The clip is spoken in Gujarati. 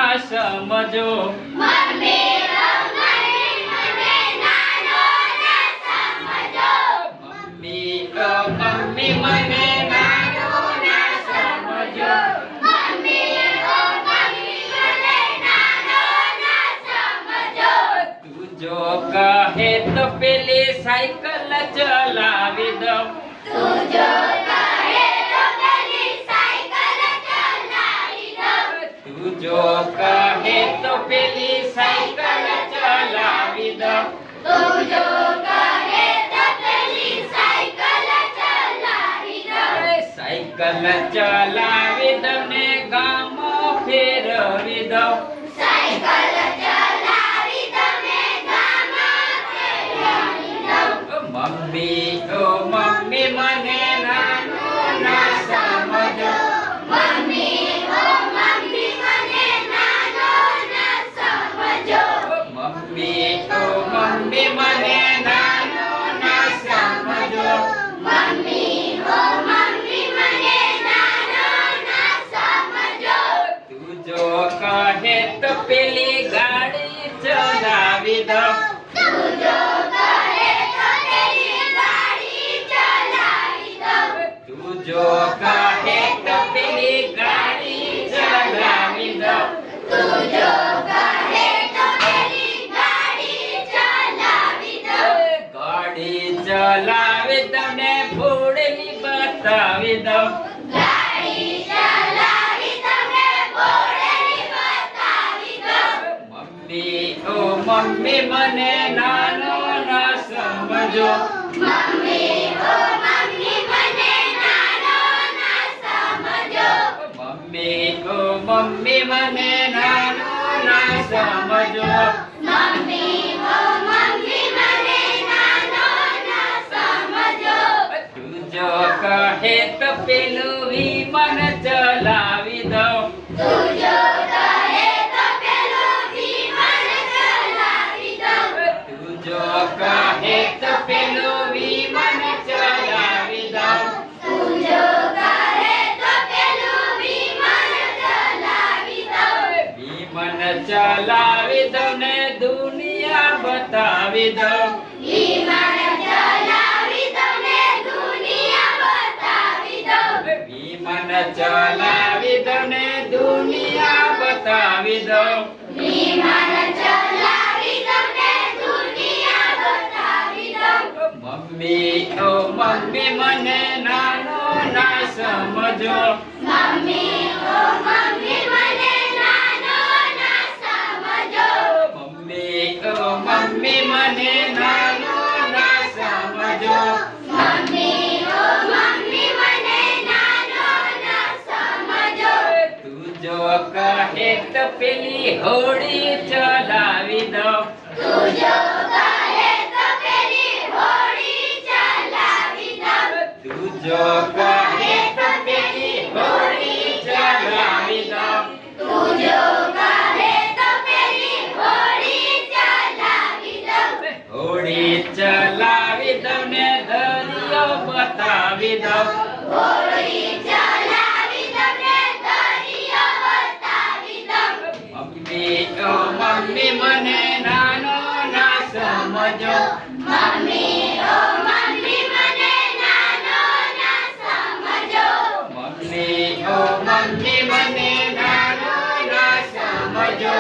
ના સમજો. મમ્મી મને નાનો ના સમજો. મમ્મી મમ્મી મને નાનો ના સમજો. મમ્મી મને નાનો ના સમજો. તું જો કહે તો પેલી સાયકલ ચલાવી દઉં. તું જો કહે તો પેલી સાયકલ ચલાવી દઉં. તું જો કહે તો પેલી સાયકલ ચલાવી દઉં. તું જો કહે તો પેલી સાયકલ ચલાવી દઉં. સાયકલ ચલાવી દઉં ને ગામો ફેરવી દઉં. સાયકલ ચલાવી દઉં ને ગામમાં ફેરવી દઉં. મમ્મી મમ્મી મને નાનો ના સમજો. મમ્મી મને નાનો ના સમજો. મમ્મી મમ્મી મને નાનો ના સમજો. મમ્મી મને નાનો ના સમજો. તું જો કહે તો પેલી ગાડી ચલાવી દઉં. તું જો કહે તો પેલી ગાડી ચલાવી દઉં. તું જો કહે તો પેલી ગાડી ચલાવી દઉં. તું જો કહે તો પેલી ગાડી ચલાવી દઉં. ગાડી ચલાવી દઉં ને ફોડલી બતાવી દઉં. ગાડી ચલાવી દઉં ને ફોડલી બતાવી દઉં. મમ્મી મમ્મી મને નાનો ના સમજો. મમ્મી મને નાનો ના સમજો. મમ્મી મમ્મી મને નાનો ના સમજો. મમ્મી મને નાનો ના સમજો. તું જો કહે તો પેલું વિમાન ચલાવી દઉં. તું જો કહે તો પેલું વિમાન ચલાવી દઉં. તું જો કહે તો પેલું વિમાન ચલાવી દઉં. તું જો કહે તો પેલું વિમાન ચલાવી દઉં. વિમાન ચલાવી દઉં ને દુનિયા બતાવી દઉં. વિમાન ચલાવી દઉં ને દુનિયા બતાવી દઉં. વિમાન ચલાવી દઉં ને દુનિયા બતાવી દઉં. વિમાન ચલાવી દઉં ને દુનિયા બતાવી દઉં. મમ્મી મમ્મી મને નાનો ના સમજો. મમ્મી મને નાનો ના સમજો. મમ્મી મમ્મી મને નાનો ના સમજો. મમ્મી મને નાનો ના સમજો. તું જો કહે તો પેલી હોડી ચલાવી દઉં. તું જો કહે તો પેલી હોડી ચલાવી દઉં. તું જો કહે તો પેલી હોડી ચલાવી દઉં. તું જો કહે તો પેલી હોડી ચલાવી દઉં. હોડી ચલાવી દઉં ને દરિયો બતાવી દઉં. હોડી ચલાવી દઉં ને દરિયો બતાવી દઉં. મમ્મી મમ્મી મને નાનો ના સમજો. મમ્મી મને નાનો ના સમજો. મમ્મી મમ્મી મને નાનો ના સમજો.